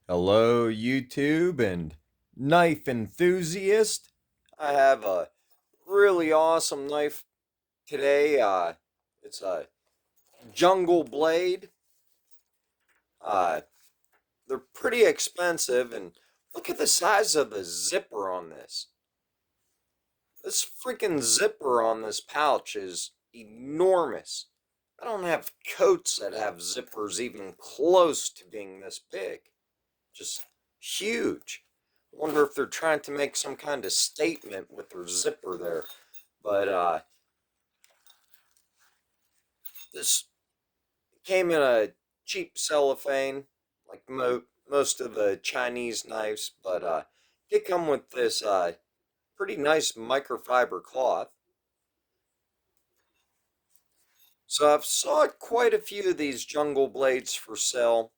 Hello, YouTube and knife enthusiast. I have a really awesome knife today. It's a jungle blade. Uh, they're pretty expensive, and look at the size of the zipper on this. This freaking zipper on this pouch is enormous. I don't have coats that have zippers even close to being this big. Just huge. I wonder if they're trying to make some kind of statement with their zipper there. But this came in a cheap cellophane, like most of the Chinese knives, but did come with this pretty nice microfiber cloth. So I've saw quite a few of these jungle blades for sale.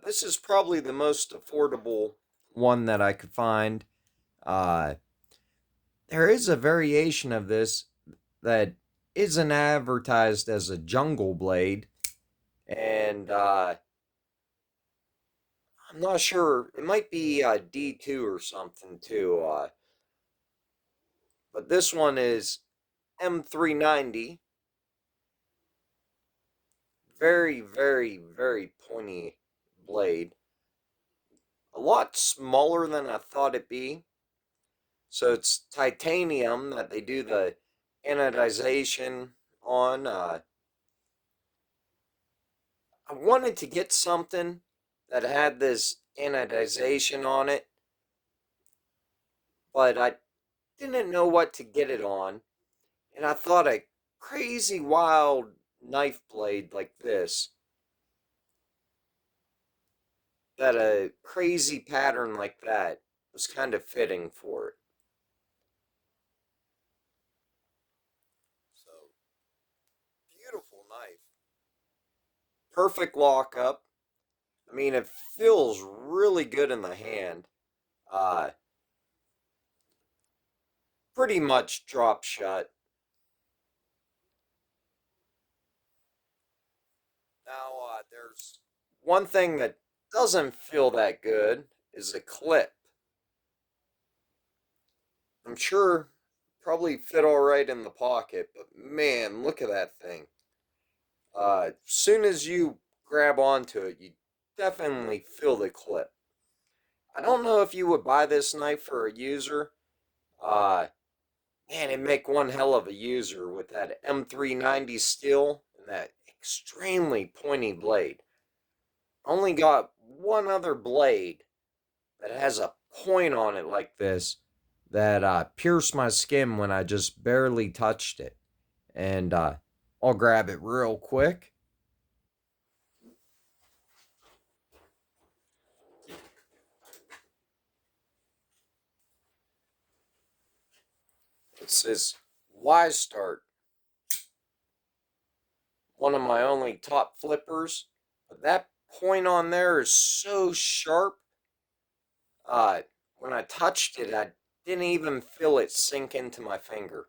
This is probably the most affordable one that I could find. Uh, there is a variation of this that isn't advertised as a jungle blade, and I'm not sure. It might be D2 or something too. But this one is M390. Very, very, very pointy blade. A lot smaller than I thought it'd be. So it's titanium that they do the anodization on. I wanted to get something that had this anodization on it, but I didn't know what to get it on. And I thought a crazy wild knife blade like this, that a crazy pattern like that was kind of fitting for it. So, beautiful knife. Perfect lockup. I mean, it feels really good in the hand. Uh, Pretty much drop shut. Now, there's one thing that doesn't feel that good is a clip. I'm sure probably fit all right in the pocket, but man, look at that thing. Soon as you grab onto it, you definitely feel the clip. I don't know if you would buy this knife for a user. Uh, Man, it'd make one hell of a user with that M390 steel and that extremely pointy blade. Only got one other blade that has a point on it like this that pierced my skin when I just barely touched it. And I'll grab it real quick. It's this Y Start, one of my only top flippers. But that point on there is so sharp. Uh, when I touched it, I didn't even feel it sink into my finger.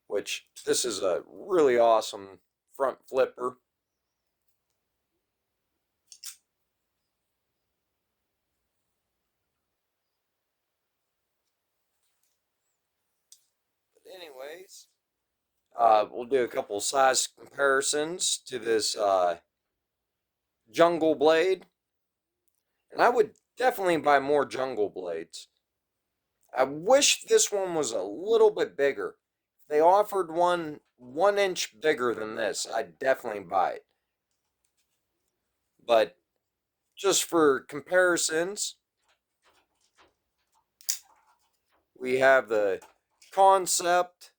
Which this is a really awesome front flipper. But anyways, we'll do a couple size comparisons to this jungle blade, and I would definitely buy more jungle blades. I wish this one was a little bit bigger. If they offered one 1 inch bigger than this, I'd definitely buy it. But just for comparisons, we have the concept,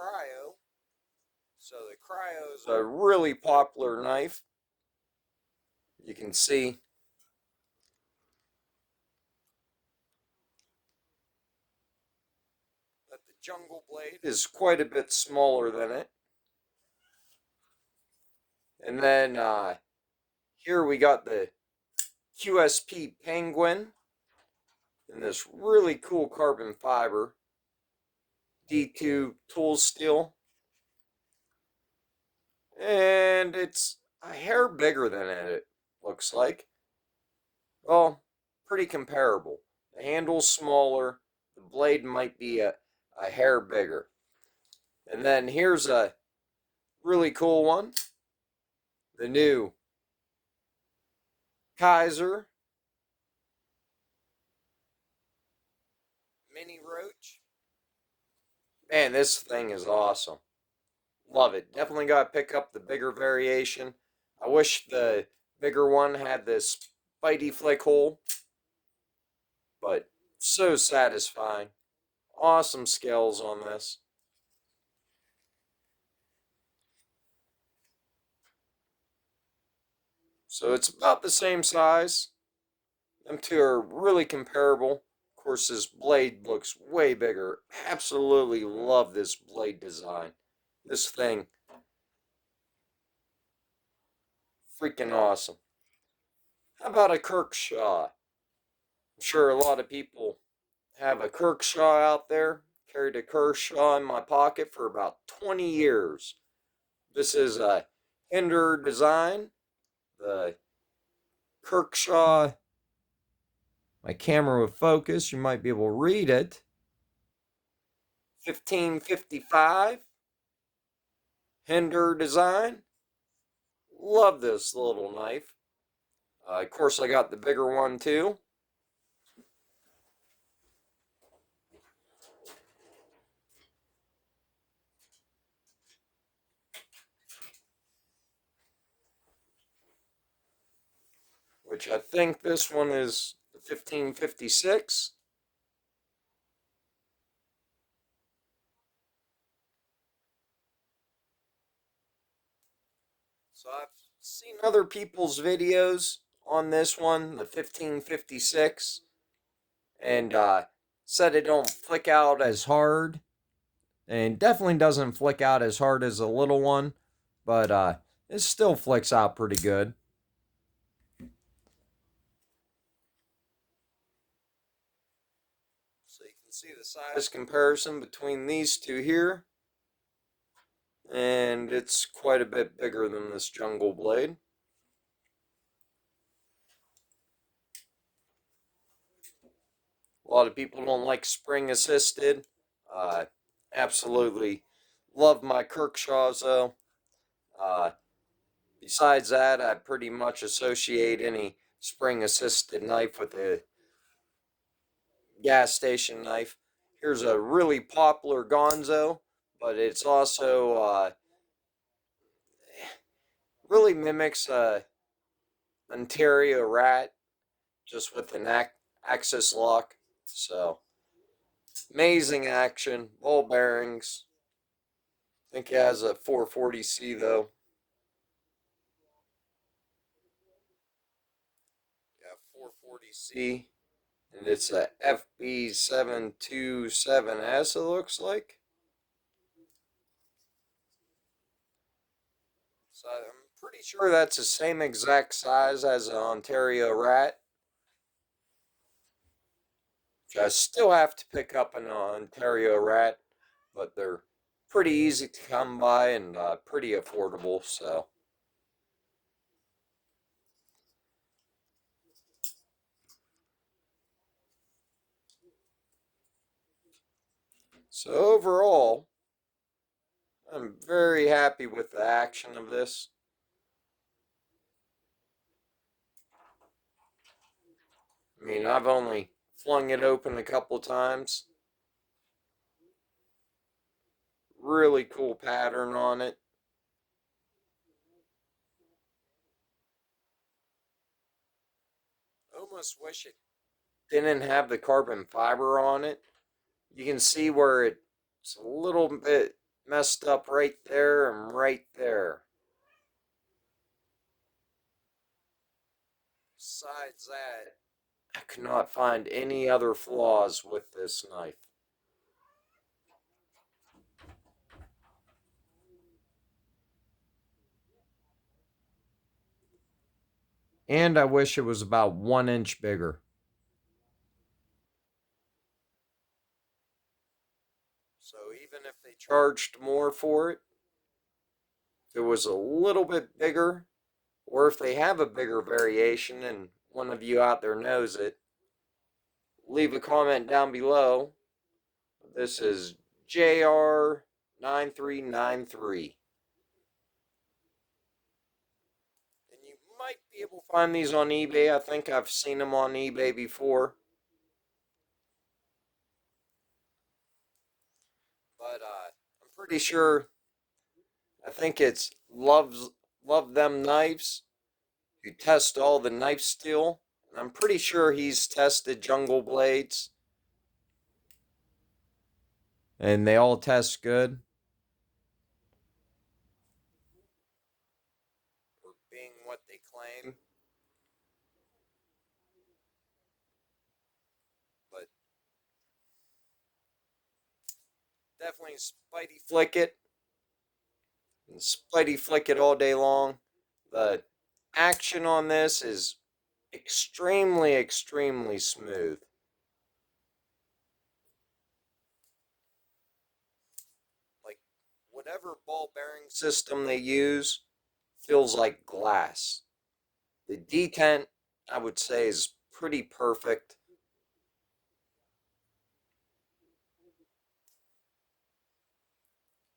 cryo. So the cryo is a really popular knife. You can see that the jungle blade is quite a bit smaller than it. And then here we got the QSP Penguin in this really cool carbon fiber D2 tool steel. and it's a hair bigger than it looks like. Well, pretty comparable. The handle's smaller, the blade might be a hair bigger. And then here's a really cool one, the new Kaiser Mini Roach. Man, this thing is awesome. Love it. Definitely got to pick up the bigger variation. I wish the bigger one had this bitey flick hole, but so satisfying. Awesome scales on this. So it's about the same size. Them two are really comparable. Of course, this blade looks way bigger. Absolutely love this blade design. This thing, freaking awesome. How about a Kirkshaw? I'm sure a lot of people have a Kirkshaw out there. Carried a Kershaw in my pocket for about 20 years. This is a Hinder design. The Kirkshaw, my camera would focus. You might be able to read it. 1555 Hinder design. Love this little knife. Of course, I got the bigger one too. Which I think this one is the 1556. So I've seen other people's videos on this one, the 1556, and said it don't flick out as hard, and definitely doesn't flick out as hard as a little one, but it still flicks out pretty good. So you can see the size comparison between these two here, and it's quite a bit bigger than this Jungle Blade. A lot of people don't like spring assisted. Uh, Absolutely love my Kirkshaws though. Uh, Besides that, I pretty much associate any spring assisted knife with a gas station knife. Here's a really popular Gonzo, but it's also really mimics a Ontario rat just with an axis lock. So amazing action, ball bearings. I think it has a 440C though. Yeah, 440C. And it's a FB727S, it looks like. So I'm pretty sure that's the same exact size as an Ontario rat. Which I still have to pick up an Ontario rat, but they're pretty easy to come by and pretty affordable. So overall, I'm very happy with the action of this. I mean, I've only flung it open a couple times. Really cool pattern on it. Almost wish it didn't have the carbon fiber on it. You can see where it's a little bit messed up right there and right there. Besides that, I could not find any other flaws with this knife. And I wish it was about 1 inch bigger. So even if they charged more for it, If it was a little bit bigger, or if they have a bigger variation and one of you out there knows it, leave a comment down below. This is JR9393. And you might be able to find these on eBay. I think I've seen them on eBay before. But I'm pretty sure, I think it's Love Them Knives, who test all the knife steel. And I'm pretty sure he's tested Jungle Blades. And they all test good. For being what they claim. But definitely Spidey Flick it. And Spidey Flick it all day long. The action on this is extremely, extremely smooth. Like, whatever ball bearing system they use feels like glass. The detent, I would say, is pretty perfect.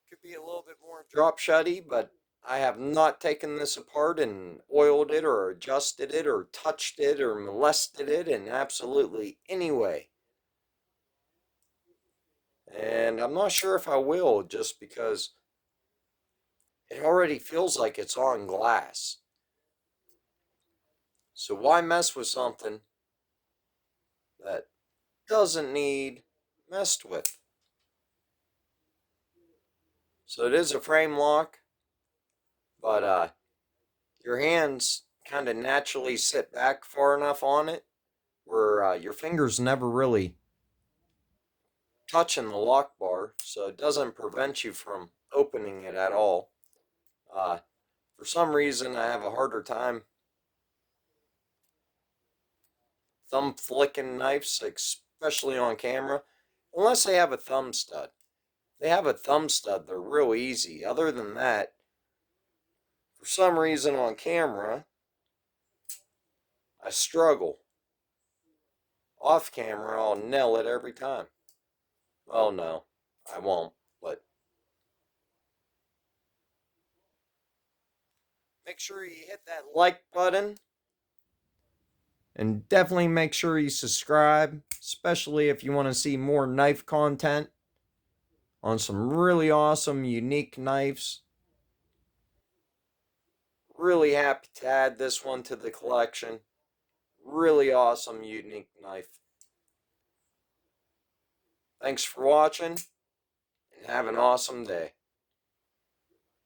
Could be a little bit more drop shutty, but I have not taken this apart and oiled it or adjusted it or touched it or molested it in absolutely any way. And I'm not sure if I will, just because it already feels like it's on glass. So why mess with something that doesn't need messed with? So it is a frame lock, but your hands kind of naturally sit back far enough on it where your fingers never really touching the lock bar, so it doesn't prevent you from opening it at all. Uh, for some reason, I have a harder time thumb flicking knives, especially on camera, unless they have a thumb stud. They have a thumb stud, they're real easy. Other than that, for some reason on camera, I struggle. Off camera, I'll nail it every time. Well, no, I won't, but make sure you hit that like button. And definitely make sure you subscribe, especially if you want to see more knife content on some really awesome, unique knives. Really happy to add this one to the collection. Really awesome, unique knife. Thanks for watching, and have an awesome day.